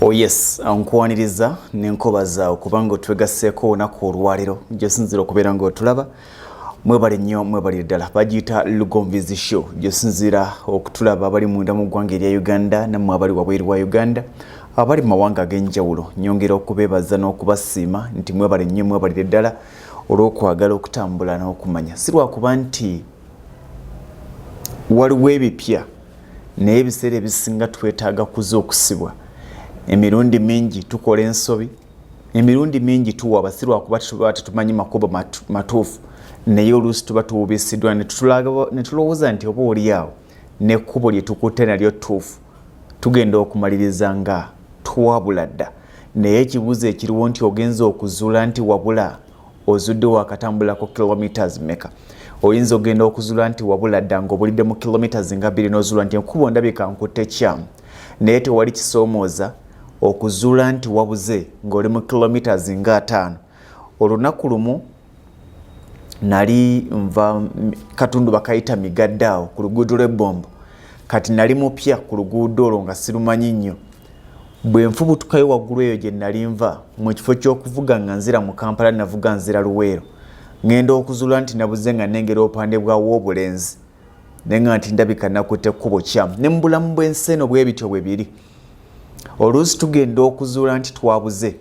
Oh yes, nkwaniriza nenkobaza okubanga otwegasseko olunaku olwaleero gyesinzira okubeera ng'otulaba mwebale nnyo mwebale ddala bagiyita Lugomvizi show gyesinzira okutulaba abali munda mu ggwanga erya Uganda nammwe abali wabweru wa Uganda abali mu mawanga ag'enjawulo nyongera okubeebaza n'okubasiima nti mwebale nnyo mwebale ddala olw'okwagala okutambula n'okumanya si lwakuba nti waliwo ebipya naye ebiseera ebisinga twetaaga kuza okusibwa emirundi mingi tukola ensobi emirundi mingi tuwaba si lwakuba tuba tetumanyi makubo matuufu naye oluusi tuba tuwubisiddwa ne tulowooza nti oba oliawo n'ekkubo lye tukutte nalyo ttuufu tugenda okumaliriza nga tuwabula dda naye ekibuuzo ekiriwo nti ogenza okuzuula nti wabula ozudde wakatambulako kilometers meka oyinza ogenda okuzuula nti wabula dda ng'obulidde mu kilometers nga 2 n'ozuula nti enkubo ndabika nkutte kyamu naye tewali kisoomooza okuzuula nti wabuze ng'oli mu kilometers nga 5 olunaku lumu nali nva katundu bakayita migaddaawo ku luguudo lw'ebbombo kati nali mupya ku luguudo olwo nga sirumanyi nnyo bwe nfubutukayo waggulu eyo gye nali nva mu kifo ky'okuvuga nga nzira mu Kampala navuga nzira Luweero ngenda okuzuula nti nabuze nga nengera obupande bwawo obulenzi nenga nti ndabika nakutte ekkubo kyamu ne mu bulamu bw'ensi eno bwe bityo bwe biri oluusi tugenda okuzuula nti twabuze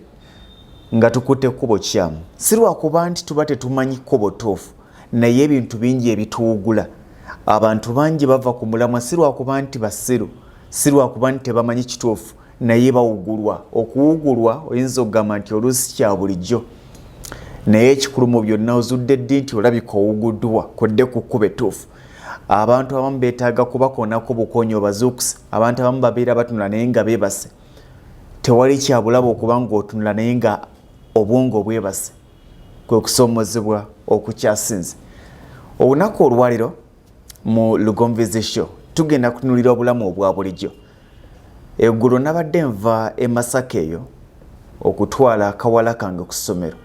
nga tukutte ekkubo kyamu si lwakuba nti tuba tetumanyi kkubo ttuufu naye ebintu bingi ebituwugula abantu bangi bava ku mulamwa si lwakuba nti basiru si lwakuba nti tebamanyi kituufu naye bawugulwa okuwugulwa oyinza okugamba nti oluusi kya bulijjo naye ekikulu mu byonna ozudde ddi nti olabika owuguddwa kodde ku kkubo ettuufu abantu abamu beetaaga kubakoonako bukoonyi obazuukusa abantu abamu babeera batunula naye nga beebase tewali kyabulaba okuba ng'otunula naye nga obwongo bwebase kwe kusoomozebwa okukyasinze olunaku olwaleero mu Lugomvizi show tugenda kutunulira obulamu obwa bulijjo eggulo nabadde nva e Masaka eyo okutwala akawala kange ku ssomero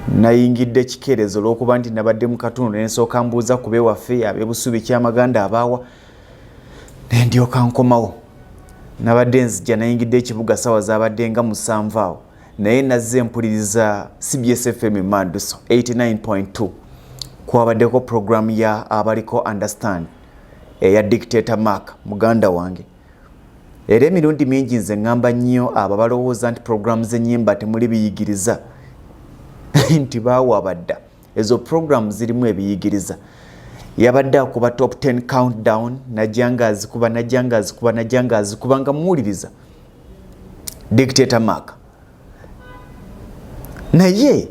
nayingidde ekikeerezo olw'okuba nti nabadde mu katundu nensooka mbuuza ku beewaffe ab'ebusubi kyamaganda abaawa ne ndyoka nkomawo nabadde nzijja nayingidde ekibuga ssaawa zaabadde nga 7 awo naye nazze mpuliriza CBS FM Manduso 89.2 kwabaddeko programu ya abaliko understand eya Dictator Mark muganda wange era emirundi mingi nze ngamba nnyo abo balowooza nti programu z'ennyimba temuli biyigiriza nti baawabadda ezo programu zirimu ebiyigiriza yabadde akuba top 10 countdown najja ng'azikuba nga muwuliriza Dictator Mark naye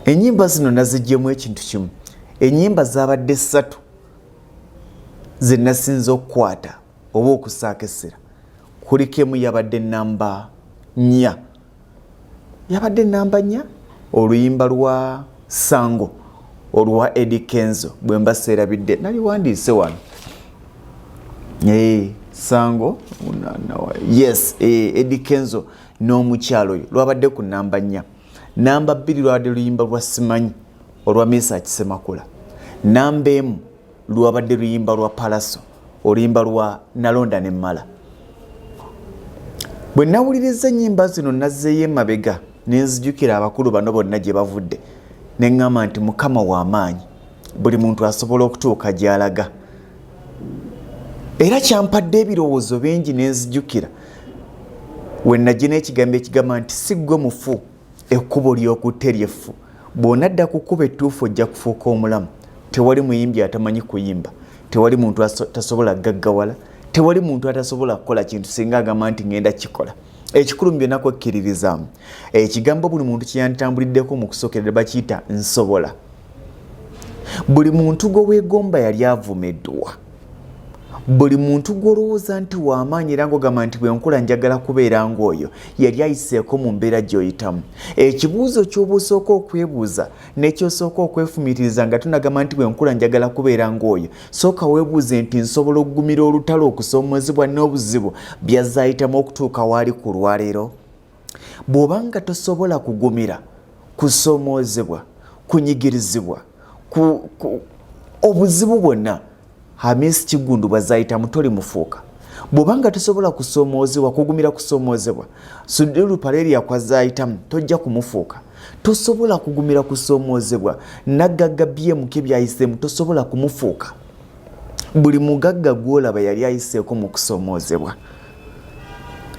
ennyimba zino naziggyemu ekintu kimu ennyimba zaabadde 3 ze nasinze okukwata oba okusaakesera kuliko emu yabadde namba 4 oluyimba lwa Sango olwa Eddy Kenzo bwe mbaseerabidde nali wandiise wano Sango yes Eddy Kenzo n'omukyalo oyo lwabadde ku namba 4 namba 2 lwabadde luyimba lwa Simanyi olwa Miseach Ssemakula namba 1 lwabadde luyimba lwa Pallaso oluyimba lwa Nalonda ne Mala bwe nawuliriza ennyimba zino nazzeeyo emabega nenzijukira abakulu bano bonna gye bavudde ne ŋŋamba nti Mukama w'amaanyi buli muntu asobola okutuuka gy'alaga era kyampadde ebirowoozo bingi nenzijukira we najje n'ekigambo ekigamba nti si ggwe mufu ekkubo ly'okutte ly'effu bw'onadda ku kkubo ettuufu ojja kufuuka omulamu tewali muyimbi atamanyi kuyimba tewali muntu atasobola gaggawala tewali muntu atasobola kukola kintu singa agamba nti ngenda kikola ekikulu byonna kwekkiririzaamu ekigambo buli muntu kyeyantambuliddeko mu kusookerera bakiyita nsobola buli muntu gwe weegomba yali avumeddwa buli muntu gw'olowooza nti w'amaanyi era ng'ogamba nti bwe nkula njagala kubeera ng'oyo yali ayiseeko mu mbeera gy'oyitamu ekibuuzo ky'obuusooka okwebuuza n'ekyosooka okwefumiitiriza nga tunagamba nti bwe nkula njagala kubeera ng'oyo sooka weebuuze nti nsobola okugumira olutalo okusoomoozebwa n'obuzibu byazaayitamu okutuuka waali ku lwaleero bw'oba nga tosobola kugumira kusoomoozebwa kunyigirizibwa obuzibu bwonna Hamisi Kigundu bazayita mutoli mufuuka bwobanga tosobola kusomoozebwa kugumira kusomoozebwa Sudulu Paleri yakwazayitamu tojja kumufuuka tosobola kugumira kusomoozebwa nagagga BMK byayisemu tosobola kumufuuka buli mugagga gwolaba yali ayiseeko mu kusomoozebwa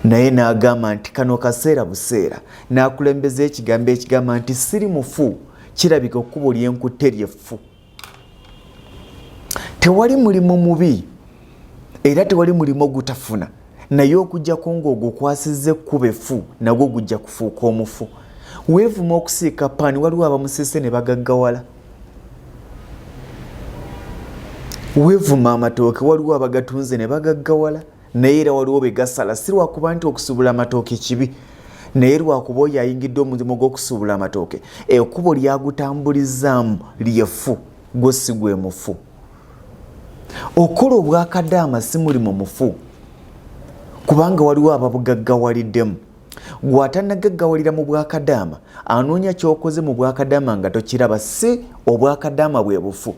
naye n'agamba nti kano kaseera buseera n'akulembeza ekigambo ekigamba nti siri mufu kirabika okkubo ly'enkutte ly'effu tewali mulimu mubi era tewali mulimo gutafuna naye okujjako ng'ogukwasizza ekkubo effu nagwo gujja kufuuka omufu weevuma okusiika paani waliwo abamusese ne bagaggawala weevuma amatooke waliwo abagatunze ne bagaggawala naye era waliwo begasala si lwakuba nti okusubula amatooke kibi naye lwakuba oyo ayingidde omulimu gw'okusuubula amatooke ekkubo lyagutambulizaamu ly'effu gwo si gwe mufu okola obwakadaama si mulimu mufu kubanga waliwo ababugaggawaliddemu gw'atanagaggawalira mu bwakadaama anoonya ky'okoze mu bwakadaama nga tokiraba si obwakadaama bwe bufu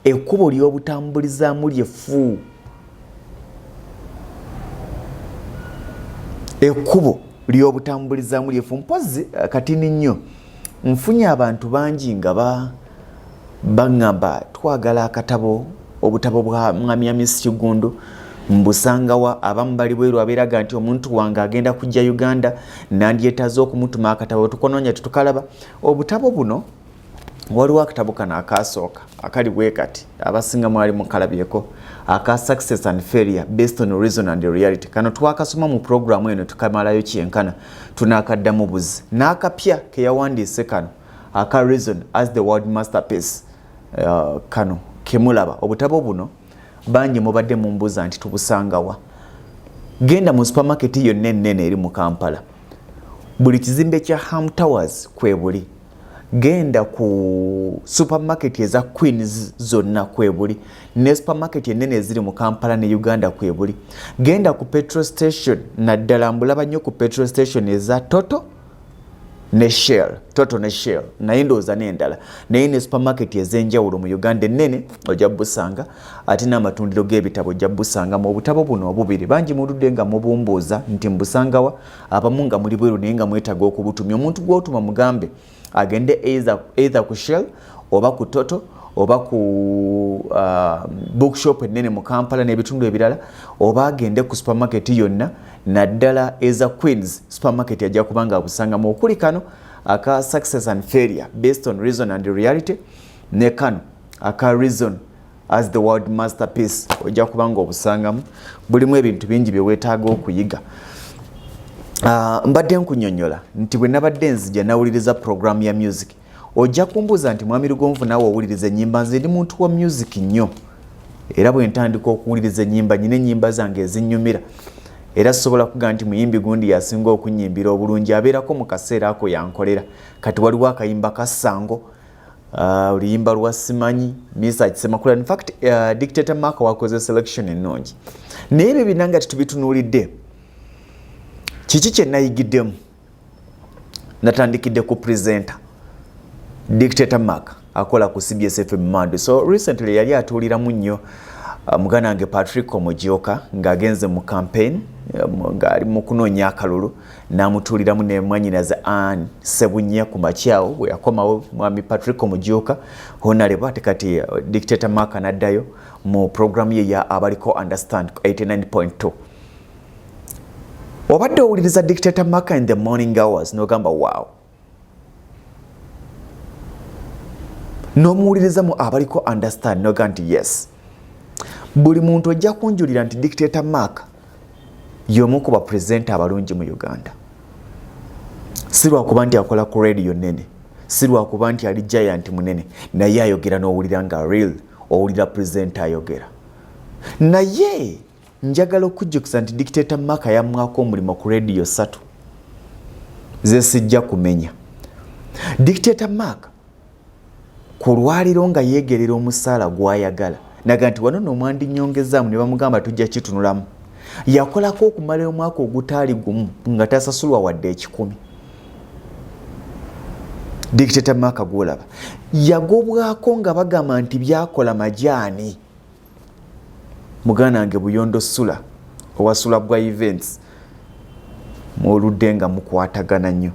ekkubo ly'obutambulizaamu ly'effu ekkubo ly'obutambulizaamu ly'effu mpozi katini nnyo nfunye abantu bangi nga baŋŋamba twagala akatabo obutabo bwa mwami Miss Kigundu mbusangawa abamu bali bweru abeeraga nti omuntu wange agenda kujja Uganda nandyetaaze okumutuma akatabo tukonoonya tetukalaba obutabo buno waliwo akatabo kano akasooka akali bwe kati abasinga mwali mukalabyeko aka Success and Failure Based on Reason and Reality kano twakasoma mu programu eno tukamalayo kyenkana tunaakaddamu buzi n'akapya ke yawandiise kano aka Reason as the World Masterpiece kano kemulaba obutabo buno bangi mubadde mumbuuza nti tubusangawa genda mu supermarket yonna ennene eri mu Kampala buli kizimbe kya Ham Towers kwebuli genda ku supermarket eza Queens zonna kwebuli ne supermarket ennene eziri mu Kampala ne Uganda kwebuli genda ku petrol station naddala mbulaba nnyo ku petrol station eza Toto ne Shell naye ndowooza n'endala naye ne supermarket ez'enjawulo mu Uganda ennene ojja busanga ate n'amatundiro g'ebitabo ojja busanga mu butabo buno obubiri bangi muludde nga mubumbuuza nti mbusangawa abamu nga muli bweru naye nga mwetaaga okubutumya omuntu gw'otuma mugambe agende either ku Shell oba ku Toto oba ku bookshop ennene mu Kampala n'ebitundu ebirala oba agende ku supermarket yonna naddala eza Queens supermarket ajja kubanga abusangamu okuli kano aka Success and Failure Based on Reason and Reality ne kano aka Reason as the World Masterpiece ojja kubanga obusangamu bulimu ebintu bingi bye weetaaga okuyiga mbadde nkunyonnyola nti bwe nabadde nzija nawuliriza program ya music ojja kumbuuza nti mwami Lugonvu naawe owuliriza ennyimba nze ndi muntu wa music nnyo era bwe ntandika okuwuliriza ennyimba nyina ennyimba zange ezinnyumira era sobola kuga nti muyimbi gundi yasinga okunyimbira obulungi abeerako mu kaseera ako yankolera kati waliwo akayimba ka Ssango oluyimba lwa Simanyi Miseach Ssemakula in fact Dictator Mark wakoze selection ennungi naye ebyo bina nga tetubitunuulidde kiki kye nayigiddemu natandikidde ku presenter Dictator Mark akola ku CBS FM Madu so recently yali atuuliramu nnyo mugana wange Patrick Omujioka ng'agenze mu campaign ng'ali mu kunoonya akalulu n'amutuuliramu ne mwannyinaze Anne Sebunya ku makyawo bwe yakomawo mwami Patrick Omujioka honaleba ate kati Dictator Mark anaddayo mu programu ye ya abaliko understand 89.2 obadde owuliriza Dictator Mark in the morning hours n'ogamba wow n'omuwuliriza mu abaliko understand n'ogamba nti yes buli muntu ojja kunjulira nti Dictator Mark y'omu ku bapresenta abalungi mu Uganda si lwakuba nti akola ku radio nene si lwakuba nti ali giant munene naye ayogera n'owulira nga real owulira presenta ayogera naye njagala okujjukisa nti Dictator Mark yamwako omulimu ku radio 3 ze sijja kumenya Dictator Mark ku lwaliro nga yeegerera omusaala gw'ayagala naga nti wano n'omwandi nnyongezaamu ne bamugamba tujja kitunulamu yakolako okumala omwaka ogutaali gumu nga tasasulwa wadde 10 Dictator Mark gwolaba yagobwako nga bagamba nti byakola majaani mugana wange Buyondo Sula owasula bwa events mwoludde nga mukwatagana nnyo.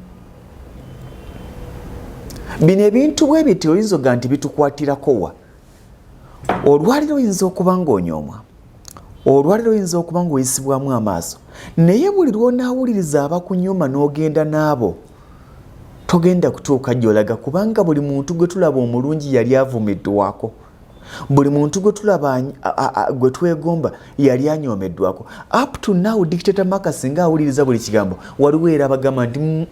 Bino ebintu bwe biti oyinza oga nti bitukwatirako wa? Olwaliro oyinza okuba ng'onyoomwa, olwaliro oyinza okuba ng'oyisibwamu amaaso, naye buli lw'onaawuliriza abakunyooma n'ogenda naabo togenda kutuuka gy'olaga, kubanga buli muntu gwe tulaba omulungi yali avumiddwako, buli muntu gwe tulaba gwe twegomba yali anyoomeddwako. Up to now Dictator Mark singa awuliriza buli kigambo waliwo era bagamba nti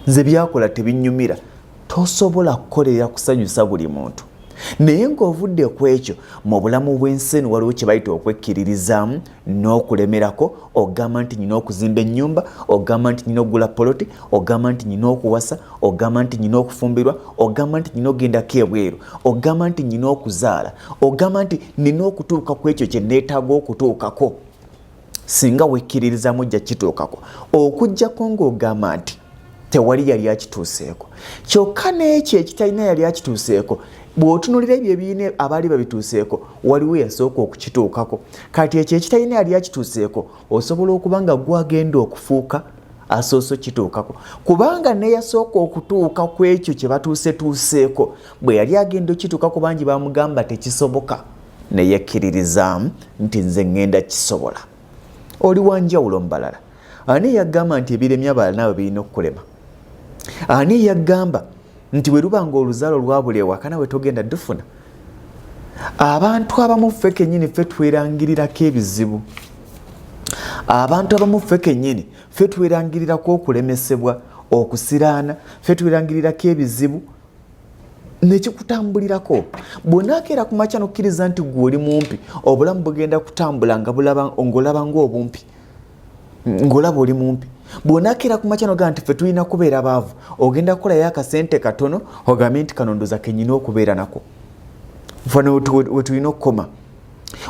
nze byakola tebinnyumira. Tosobola kukolera kusanyusa buli muntu, naye ng'ovudde ku ekyo mu bulamu bw'ensi eno waliwo kye bayita okwekkiririzaamu n'okulemerako. Ogamba nti nina okuzimba ennyumba, ogamba nti nina okugula poloti, ogamba nti nina okuwasa, ogamba nti nina okufumbirwa, ogamba nti nina ogendako ebweru, ogamba nti nina okuzaala, ogamba nti nina okutuuka ku ekyo kye neetaaga okutuukako. Singa wekkiririzaamu ojja kituukako, okuggyako ng'ogamba nti tewali yali akituuseeko. Kyokka n'ekyo ekitalina yali akituuseeko, bw'otunuulira ebyo ebiine abaali babituuseeko waliwo yasooka okukituukako. Kati ekyo ekitalina yali akituuseeko osobola okuba nga gwagenda okufuuka asoose kituukako, kubanga neyasooka okutuuka ku ekyo kye batuusetuuseeko bwe yali agenda okituukako bangi bamugamba tekisoboka, ne yekkiririzaamu nti nze ngenda kisobola. Oli wanjawulo mu balala. Ani yagamba nti ebiremye abalala naawe birina okukulema? Ani yagamba nti bwe luba ng'oluzaalo lwabula ewaka nawe togenda dufuna? Abantu abamu ffe kennyini ffe twerangirirako ebizibu. Abantu abamu ffe kennyini ffe twerangirirako okulemesebwa, okusiraana, ffe twerangirirako ebizibu nekikutambulirako. Bw'onaakeera ku makya n'okkiriza nti gwe oli mumpi, obulamu bugenda kutambula ng'olaba ng'obumpi, ng'olaba oli mumpi. Bw'onaakeera ku makya n'ogamba nti ffe tulina kubeera baavu, ogenda kukolayo akasente katono ogambe nti kano ndoza kenyina okubeera nako. Fano we tulina okukoma.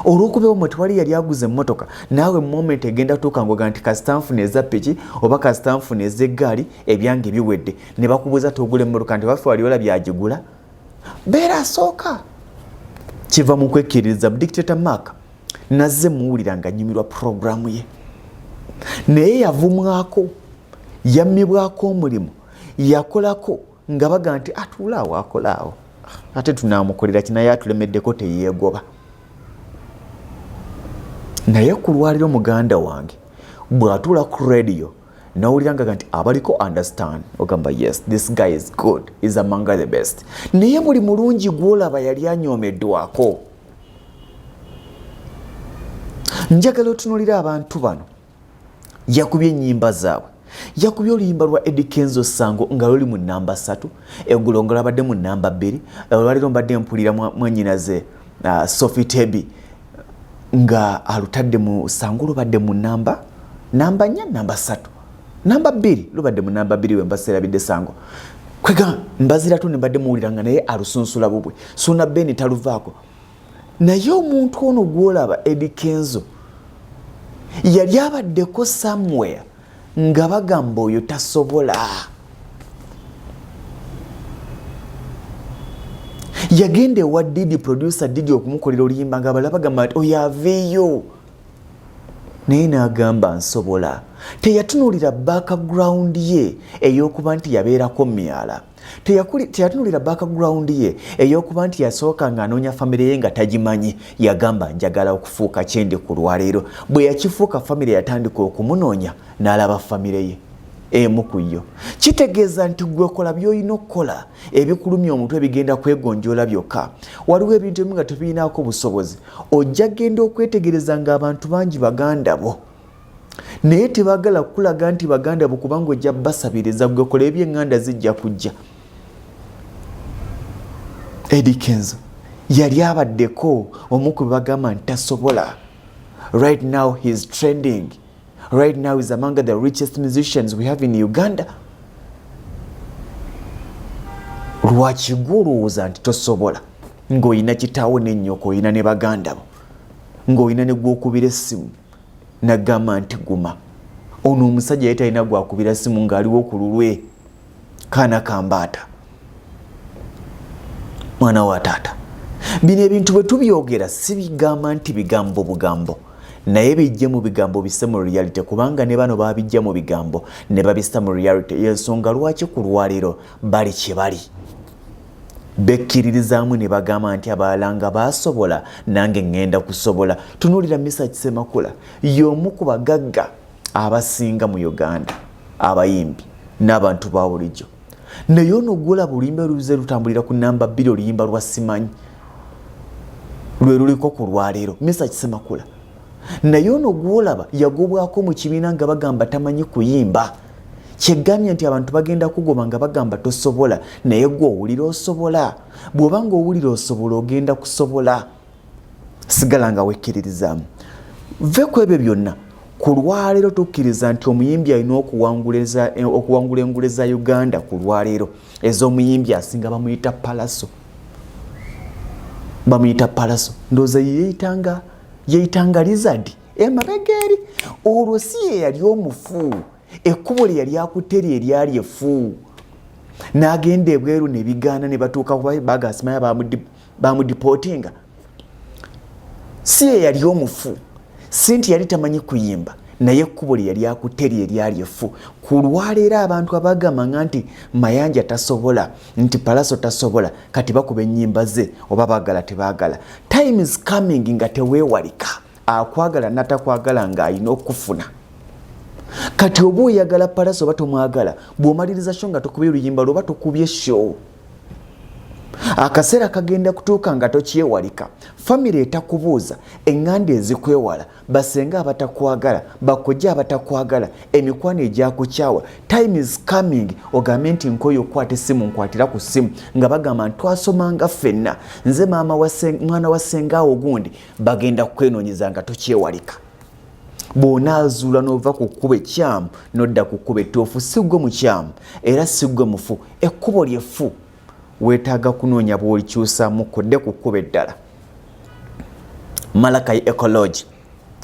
Olw'okubeera omwo tewali yali aguze emmotoka, naawe moment egenda tuuka ng'ogamba nti kasita nfuna eza piki oba kasita nfuna ez'eggaali ebyange biwedde, ne bakubuuza togula emmotoka nti waffe wali olabye agigula. Beera asooka. Kiva mu kwekkiririza. Dictator Mark nazze muwulira nga nnyumirwa puroguramu ye, naye yavumwako, yammibwako omulimu, yakolako nga baga nti atuulaawo akolaawo, ate tunaamukolera kinaye atulemeddeko teyeegoba. Naye ku lwaliro muganda wange bw'atuula ku radio n'owulira nga nti abaliko understand, ogamba yes, this guy is good, is among the best. Naye buli mulungi gw'olaba yali anyoomeddwako. Njagala otunuulira abantu bano. Yakubye ennyimba zaabwe, yakubye oluyimba lwa Eddy Kenzo Sango nga luli mu namba 3, eggulo nga labadde mu namba 2, olwaliro mbadde mpulira mwannyinaze Sophie Tebi nga alutadde mu Sango lubadde mu namba 4, namba 3, namba 2, lubadde mu namba 2 we mbaseerabidde Sango. Kwega mbaziratu ne mbadde muwulira nga naye alusunsula bubwe, Suna Beni taluvaako. Naye omuntu ono gw'olaba Eddy Kenzo yali abaddeko somewhere nga bagamba oyo tasobola. Yagenda ewa Didi, producer Didi okumukolera oluyimba nga balaba bagamba nti oyo aveeyo, naye n'agamba nsobola. Teyatunuulira background ye ey'okuba nti yabeerako myala, teyatunuulira background ye ey'okuba nti yasooka ng'anoonya famire ye nga tagimanyi. Yagamba njagala okufuuka kyende ku lwaleero. Bwe yakifuuka famire yatandika okumunoonya n'alaba famire ye emu ku yo. Kitegeeza nti gwe kola by'olina okukola, ebikulumya omutwe bigenda kwegonjoola byokka. Waliwo ebintu ebimu nga tebirinaako busobozi, ojja genda okwetegereza ng'abantu bangi baganda bo, naye tebaagala kukulaga nti baganda bo kubanga ojja basabiriza, gwe kola eby'eŋŋanda zijja kujja. Eddy Kenzo yali abaddeko omu ku bagamba nti tasobola. Right now he is trending. Right now is among the richest musicians we have in Uganda. Lwaki gw'olowooza nti tosobola ng'olina kitaawo n'ennyoko, olina ne baganda bo, ng'olina ne gw'okubira essimu n'agamba nti guma? Ono omusajja yali talina gwakubira essimu ng'aliwo ku lulwe, kaana kambaata, mwana wa taata. Bino ebintu bwe tubyogera si bigamba nti bigambo bugambo, naye bijje mu bigambo bisse mu reality kubanga ne bano babijja mu bigambo ne babissa mu reality y'ensonga lwaki ku lwaleero bali kye bali bekkiririzaamu ne bagamba nti abalanga basobola nange ngenda kusobola. Tunuulira Miseach Ssemakula y'omu ku bagagga abasinga mu Uganda abayimbi n'abantu ba bulijjo, naye ono gwola bulimba luze lutambulira ku namba 2 oluyimba lwa Simanyi lwe luliko ku lwaleero Miseach Ssemakula. Naye ono gwolaba yagobwako mu kibiina nga bagamba tamanyi kuyimba, kyegamya nti abantu bagenda kugoba nga bagamba tosobola, naye gwe owulira osobola. Bw'obanga owulira osobola ogenda kusobola, sigala nga wekkiririzaamu. Ve ku ebyo byonna ku lwaleero tukkiriza nti omuyimbi alina okuwangula engule za Uganda ku lwaleero ez'omuyimbi asinga bamuyita Pallaso. Bamuyita Pallaso ndowooza yeyitanga Lizard emabega eri. Olwo si ye yali omufu, ekkubo lye yali akutte lye eryali effu, n'agenda ebweru ne bigaana ne batuuka bagasimaya bamudipotinga. Si ye yali omufu, si nti yali tamanyi kuyimba, naye ekkubo lye yali akutte lye eryali effu. Ku lwaleero abantu abagamba nti Mayanja tasobola, nti Pallaso tasobola, kati bakuba ennyimba ze oba baagala tebaagala. Time is coming nga teweewalika, akwagala natakwagala ng'alina okufuna. Kati oba oyagala Pallaso oba tomwagala, bw'omaliriza sho nga tokubye oluyimba lwoba tokubye sho, akaseera kagenda kutuuka nga tokyewalika. Famire etakubuuza, eŋŋanda ezikwewala, basenga abatakwagala, bakojja abatakwagala, emikwano egyakukyawa. Time is coming ogambe nti nkoyo okwata essimu nkwatira ku ssimu nga bagamba ntwasomanga ffenna, nze mwana wa sengaawo gundi, bagenda kukwenoonyeza nga tokyewalika. Bw'onaazuula n'ova ku kkubo ekyamu n'odda ku kkubo ettoofu, si ggwe mukyamu era si ggwe mufu, ekkubo ly'effu. Weetaaga kunoonya bw'olikyusaamu kodde ku kkubo eddala. Malakayi Ecology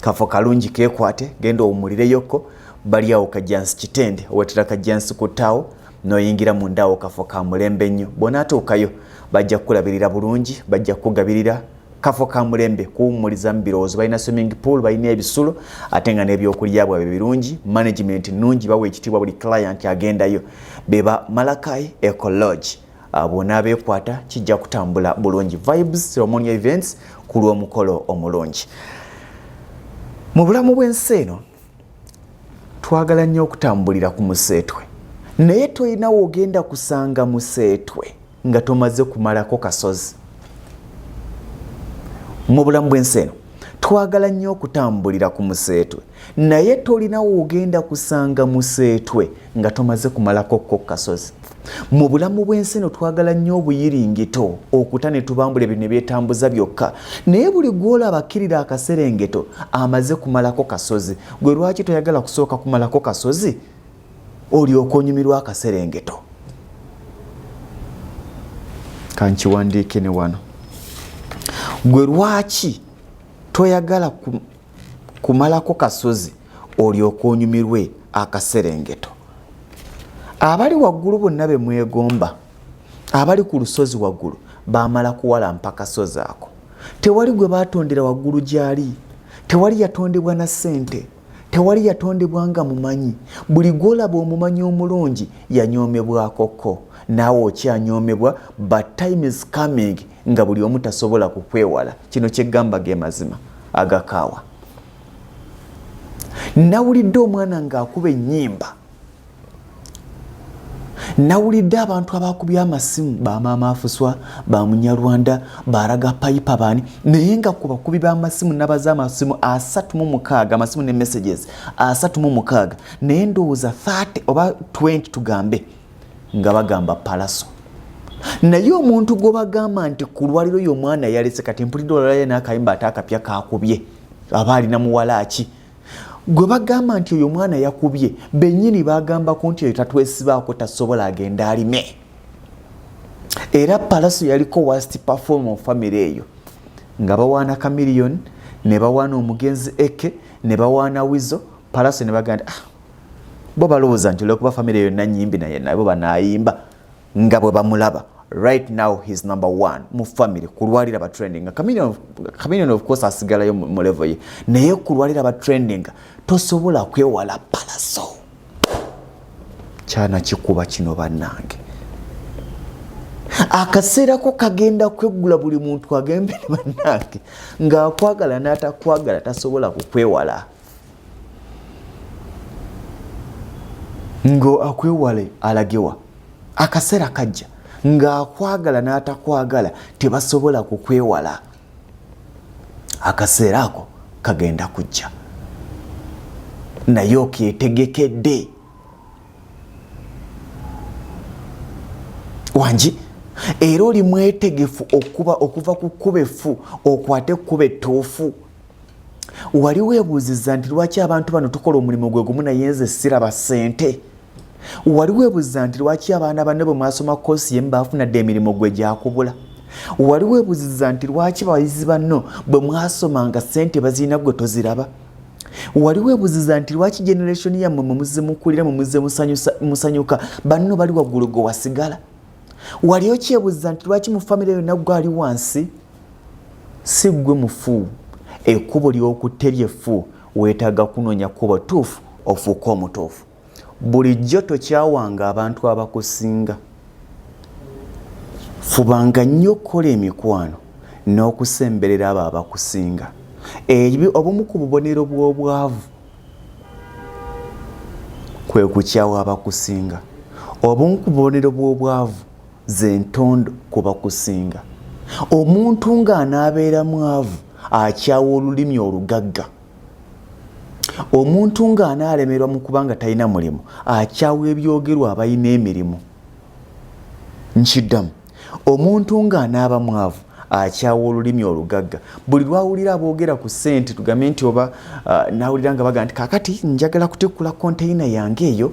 kafo kalungi keekwate, genda owumulireyoko. Bali awo Kajjansi Kitende, owetera Kajjansi ku ttaawo n'oyingira munda awo kafo ka mulembe nnyo. Bw'onaatuukayo bajja kukulabirira bulungi, bajja kukugabirira kafo ka mulembe, kuwummuliza mu birowoozo. Balina swimming pool, balina ebisulo, ate nga n'ebyokulya bwabwe birungi, management nnungi, bawa ekitiibwa buli client agendayo. Beba Malakayi Ecology. Bwona beekwata kijja kutambula bulungi. Vibes ceremonial events ku lw'omukolo omulungi. Mu bulamu bw'ensi eno twagala nnyo okutambulira ku museetwe, naye tolina w'ogenda kusanga museetwe nga tomaze kumalako kasozi. Mu bulamu bw'ensi eno twagala nnyo okutambulira ku museetwe, naye tolina w'ogenda kusanga museetwe nga tomaze kumalako ko kasozi. Mu bulamu bw'ensi eno twagala nnyo obuyiringito, okuta ne tubambula ebintu ne byetambuza byokka, naye buli gw'olaba akkirira akaserengeto amaze kumalako kasozi. Gwe lwaki toyagala kusooka kumalako kasozi olyoka onyumirwa akaserengeto? Kankiwandiike ne wano. Gwe lwaki toyagala kumalako kasozi olyoka onyumirwe akaserengeto? Abali waggulu bonna be mwegomba, abali ku lusozi waggulu baamala kuwalampa kasozi ako. Tewali gwe baatondera waggulu gy'ali, tewali yatondebwa na ssente, tewali yatondebwa nga mumanyi. Buli gw'olaba omumanyi omulungi yanyoomebwakoko, naawe okyanyoomebwa, but time is coming nga buli omu tasobola kukwewala. Kino kyeggamba ge mazima agakaawa. Nawulidde omwana ng'akuba ennyimba, nawulidde abantu abakubya amasimu, bamaama afuswa, bamunyarwanda, baraga payipa baani, naye nga ku bakubi b'amasimu nabaza amasimu 36, amasimu ne messages 36, naye ndowooza 30 oba 20 tugambe nga bagamba Pallaso. Naye omuntu gwe bagamba nti ku lwaliro y'omwana yalese, kati mpulidde olalaye n'akayimba ate akapya kakubye, aba alina muwala ki? Gwe bagamba nti oyo mwana yakubye, bennyini bagambako nti oyo tatwesibaako, tasobola agenda alime. Era Pallaso yaliko worst performer of family eyo, nga bawaana Chameleon, ne bawaana omugenzi Eke, ne bawaana Wizo. Pallaso ne bagamba bo balowooza nti olwokuba family eyo nanyimbi naye nabo banaayimba nga bwe bamulaba. right now he's number 1 mu family kulwalira ba trending. Chameleon of course asigalayo mu level ye naye kulwalira ba trending tosobola kwewala Pallaso kyana kikuba kino bannange akaseera ko kagenda kweggula buli muntu agembe bannange ng'akwagala n'atakwagala tasobola kukwewala ngo akwewale alagewa akaseera kajja ng'akwagala n'atakwagala tebasobola kukwewala akaseera ako kagenda kujja naye okeetegekedde wangi era oli mwetegefu okuva ku kkuba effu okwate ekkuba ettoofu wali weebuuziza nti lwaki abantu bano tukola omulimu gwe gumu naye nze siraba ssente wali weebuuziza nti lwaki abaana banne bwe mwasoma koosi ye mbaafunadde emirimu gwe gyakubula wali weebuuziza nti lwaki bayizi banno bwe mwasomanga ssente bazirina gwe toziraba wali weebuuziza nti lwaki generation yammwe mwe muzze mukulira mwe muzze musanyuka banno bali waggulu gwe wasigala wali okyebuuziza nti lwaki mu famire yonna gwali wansi si ggwe mufu ekkubo ly'okutte ly'effu weetaaga kunoonya kkubo tuufu ofuuka omutuufu bulijjo tokyawanga abantu abakusinga fubanga nnyo okukola emikwano n'okusemberera abo abakusinga obumu ku bubonero bw'obwavu kwe kukyawa abakusinga obumu ku bubonero bw'obwavu ze ntondo ku bakusinga omuntu ng'anaabeera mwavu akyawa olulimi olugagga omuntu ng'anaalemerwa mu kubanga talina mulimu akyawa ebyogerwa abalina emirimu nkiddamu omuntu ng'anaaba mwavu akyawa olulimi olugagga buli lwawulira aboogera ku ssente tugambe nti oba nawulira nga baga nti kakati njagala kutekkula konteyina yange eyo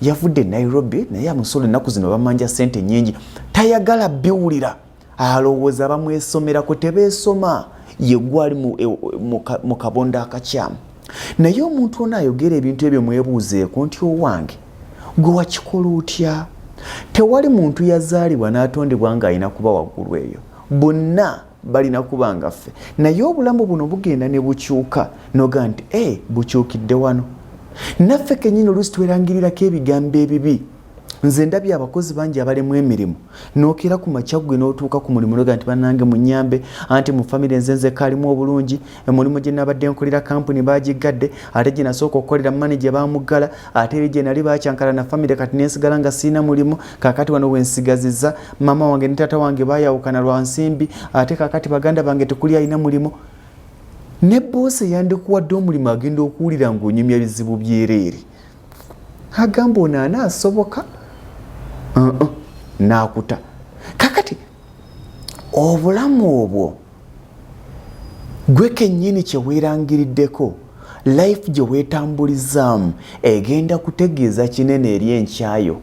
yavudde Nairobi naye amusolo ennaku zino bamanja ssente nnyingi tayagala biwulira alowooza bamwesomerako tebeesoma ye gwali mu kabonda akakyamu naye omuntu ono ayogera ebintu ebyo mwebuuzeeko nti owange gwe wakikola otya tewali muntu yazaalibwa n'atondebwa ng'alina kuba waggulu eyo bonna balina kuba nga ffe naye obulamu buno bugenda ne bukyuka noga nti bukyukidde wano naffe kennyini oluusi twerangirirako ebigambo ebibi nze ndabye abakozi bangi abalemu emirimu nookera ku makya gwe n'otuuka ku mulimu noga nti bannange munyambe anti mu famire nze kaalimu obulungi emulimu gye nabadde nkolera kampuni bagigadde ate gye nasooka okukolera manager bamuggala ate eri gye nali bakyankala na famire kati nensigala nga siina mulimu kakati wano wensigazizza mama wange ne taata wange bayawukana lwa nsimbi ate kakati baganda bange tekuli alina mulimu ne boose yandikuwadde omulimu agenda okuwulira ng'onyumya bizibu byereere agamba ono anaasoboka naakuta kakati obulamu obwo gwe kennyini kye weerangiriddeko life gye weetambulizaamu egenda kutegeeza kinene eri enkyayo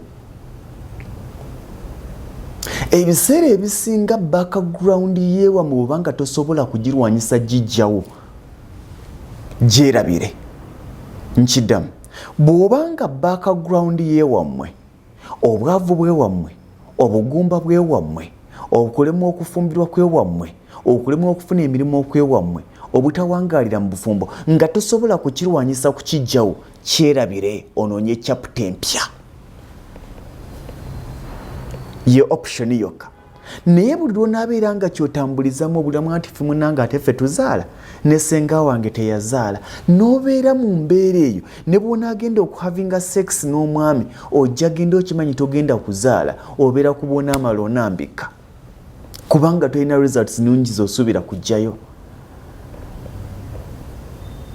ebiseera ebisinga background yeewamu bw'obanga tosobola kugirwanyisa gijjawo gyerabire nkiddamu bw'obanga background yeewammwe obwavu bwewammwe obugumba bwewammwe okulemwa okufumbirwa kwewammwe okulemwa okufuna emirimu okwewammwe obutawangaalira mu bufumbo nga tosobola kukirwanyisa kukijjawo kyerabire onoonye chapter empya ye option yokka naye buli lwonaabeera nga kyotambulizamu obulamu anti ffe munange ate ffe tuzaala ne ssenga wange teyazaala n'obeera mu mbeera eyo ne bw'onaagenda okuhavinga sex n'omwami ojja genda okimanyi togenda kuzaala obeera ku bwona amala onambika kubanga tolina results nungi zosuubira kujjayo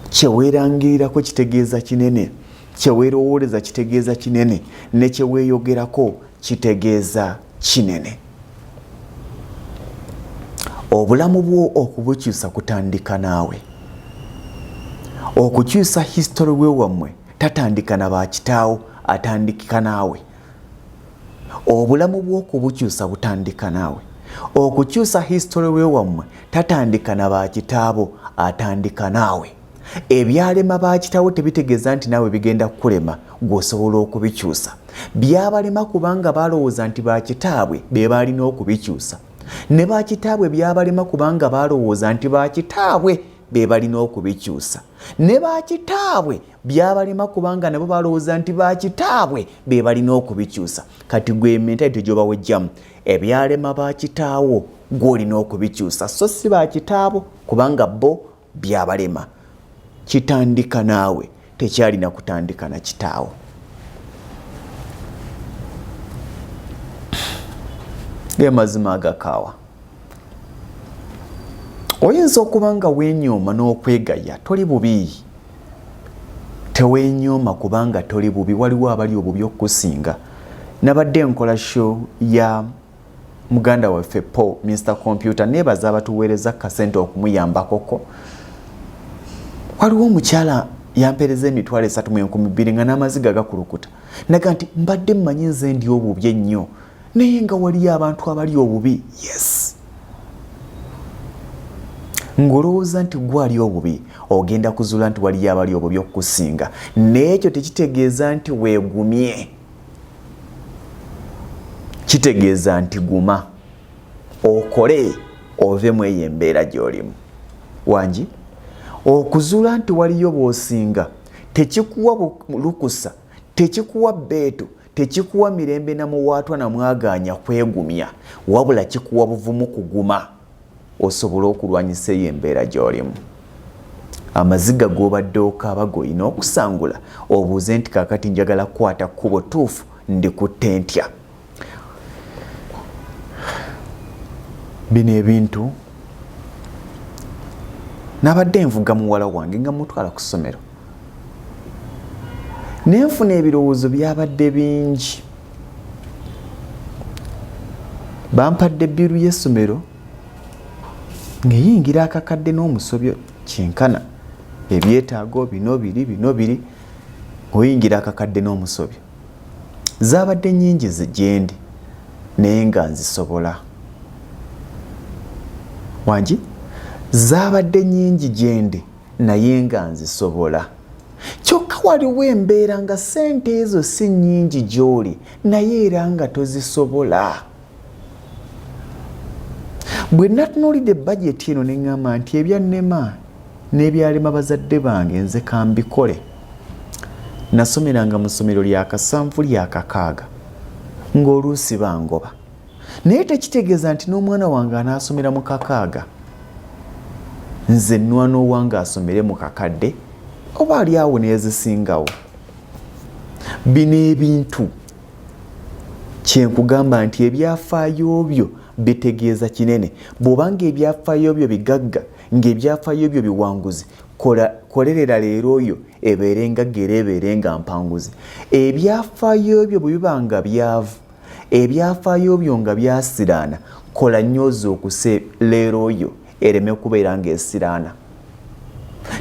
kyeweerangirirako kitegeeza kinene kyeweerowooleza kitegeeza kinene ne kyeweeyogerako kitegeeza kinene obulamu bwo okubukyusa kutandika naawe okukyusa history wewammwe tatandika na bakitaawo atandikika naawe obulamu bwo okubukyusa butandika naawe okukyusa history wewammwe tatandika na bakitaabo atandika naawe ebyalema bakitaawo tebitegeeza nti naawe bigenda kukulema gw'osobola okubikyusa byabalema kubanga balowooza nti bakitaabwe be balina okubikyusa, ne bakitaabwe byabalema kubanga balowooza nti bakitaabwe be balina okubikyusa, ne bakitaabwe byabalema kubanga nabo balowooza nti bakitaabwe be balina okubikyusa. Kati gwe mentality gy'obawejjamu, ebyalema bakitaawo gw'olina okubikyusa, so si bakitaabo kubanga bo byabalema. Kitandika naawe, tekyalina kutandika na kitaawo. Ge mazima agakaawa. Oyinza okuba nga weenyooma n'okwegaya, toli bubi. Teweenyooma kubanga toli bubi, waliwo abali obubi okusinga. Nabadde nkola show ya muganda waffe Paul Mr. Computer, nebaza abatuweereza kasente okumuyambakoko. Waliwo omukyala yampereza emitwalo 3,200 nga n'amaziga gakulukuta. Naga nti mbadde mmanyi nze ndi obubi ennyo, naye nga waliyo abantu abali obubi. Yes, ngolowooza nti gwali obubi, ogenda kuzuula nti waliyo abali obubi okukusinga. N'ekyo tekitegeeza nti weegumye, kitegeeza nti guma, okole, ovemu eyo embeera gy'olimu. Wangi, okuzuula nti waliyo b'osinga tekikuwa lukusa, tekikuwa bbeeto, tekikuwa mirembe na muwaatwa na mwagaanya kwegumya, wabula kikuwa buvumu kuguma osobola okulwanyisa eyo embeera gy'olimu. Amaziga g'obadde okaaba g'olina okusangula, obuuze nti kaakati njagala kukwata kkubo tuufu, ndikutte ntya? Bino ebintu nabadde nvuga muwala wange nga mutwala ku ssomero, nenfuna ebirowoozo byabadde bingi. Bampadde bbiru y'essomero ng'eyingira akakadde n'omusobyo kyenkana, ebyetaago bino biri, oyingira akakadde n'omusobyo. Zaabadde nnyingi gyendi naye nga nzisobola. Wangi, zaabadde nnyingi gyendi naye nga nzisobola. Kyokka waliwo embeera nga ssente ezo si nnyingi gy'oli naye era nga tozisobola. Bwe natunuulidde budget eno ne ŋŋamba nti ebyannema n'ebyalema bazadde bange nze kambikole. Nasomeranga mu ssomero lya kasanvu lya kakaaga ng'oluusi bangoba, naye tekitegeeza nti n'omwana wange anaasomera mu kakaaga nze nnwana owange asomere mu kakadde oba ali awo neezisingawo. Bino ebintu kyenkugamba nti ebyafaayo byo bitegeeza kinene. Bw'obanga ebyafaayo byo bigagga, ng'ebyafaayo byo biwanguzi, kolerera leero oyo ebeere nga ggera, ebeere nga mpanguzi. Ebyafaayo byo bwe biba nga byavu, ebyafaayo byo nga byasiraana, kola nnyo ozookuse leero oyo ereme kubeera ng'esiraana.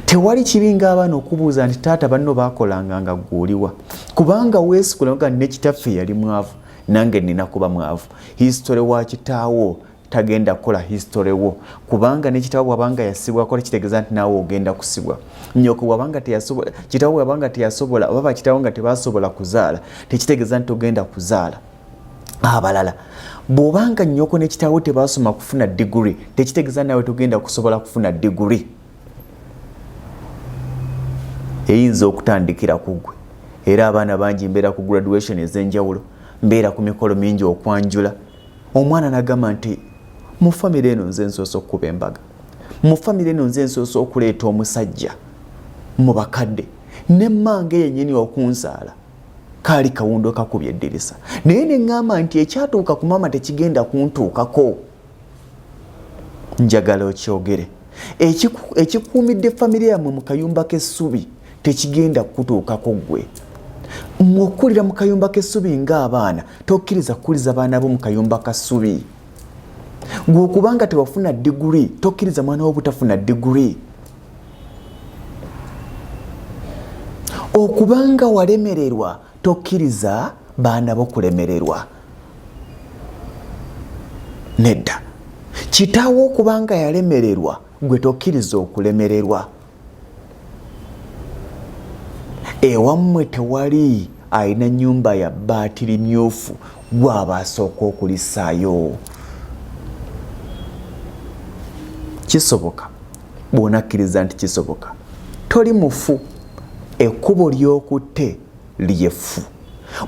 Tewali kibi ng'abaana okubuuza nti taata banno baakolanga nga gw'oliwa, kubanga weesikula nga ne kitaffe yali mwavu, nange nina kuba mwavu. History wa kitaawo tagenda kukola history wo, kubanga ne kitaawo bw'abanga yasibwako tekitegeeza nti naawe ogenda kusibwa. Nnyoko bw'abanga teyasobola, kitaawo bw'abanga teyasobola, oba bakitaawo nga tebaasobola kuzaala, tekitegeeza nti ogenda kuzaala abalala. Bw'obanga nnyoko ne kitaawo tebaasoma kufuna degree, tekitegeeza naawe togenda kusobola kufuna degree. Eyinza okutandikira ku ggwe. Era abaana bangi mbeera ku graduation ez'enjawulo, mbeera ku mikolo mingi okwanjula. Omwana n'agamba nti mu famire eno nze nsoose okkuba embaga, mu famire eno nze nsoose okuleeta omusajja mu bakadde, ne mmange yennyini okunsaala kaali kawundo kakubye eddirisa. Naye ne ŋŋamba nti ekyatuuka ku maama tekigenda kuntuukako. Njagala okyogere, ekikuumidde famire yammwe mu kayumba k'essubi tekigenda kutuukako ggwe. Mwokulira mu kayumba k'essubi ng'abaana, tokkiriza kukuliza baana bo mu kayumba ka ssubi. Gwe okubanga tewafuna diguri, tokkiriza mwana wo butafuna diguri. Okubanga walemererwa, tokkiriza baana bo kulemererwa. Nedda, kitaawo okubanga yalemererwa, gwe tokkiriza okulemererwa. Ewammwe tewali alina nyumba ya baatiri myufu gwaba asooka okulisaayo. Kisoboka bw'onakkiriza nti kisoboka toli mufu. Ekkubo ly'okutte ly'effu.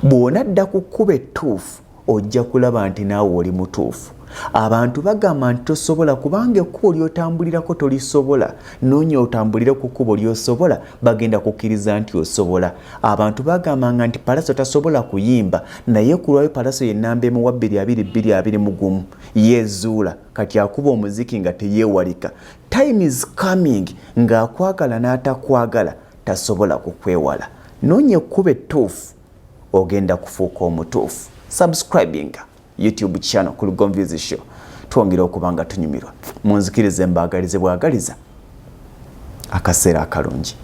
Bw'onadda ku kkubo ettuufu ojja kulaba nti naawe oli mutuufu. Abantu bagamba nti tosobola kubanga ekkubo ly'otambulirako tolisobola. Noonya otambulire ku kkubo ly'osobola bagenda kukkiriza nti osobola. Abantu bagambanga nti Pallaso tasobola kuyimba naye ku lwayo Pallaso ye nnamba emu wa 2221 yeezuula kati akuba omuziki nga teyeewalika. Time is coming ng'akwagala n'atakwagala tasobola kukwewala. Noonya ekkubo ettuufu ogenda kufuuka omutuufu. Subscribinga YouTube channel ku Lugomvizi Show. Twongera okubanga tunyumirwa. Munzikirize mbaagalize bwagaliza akaseera akalungi.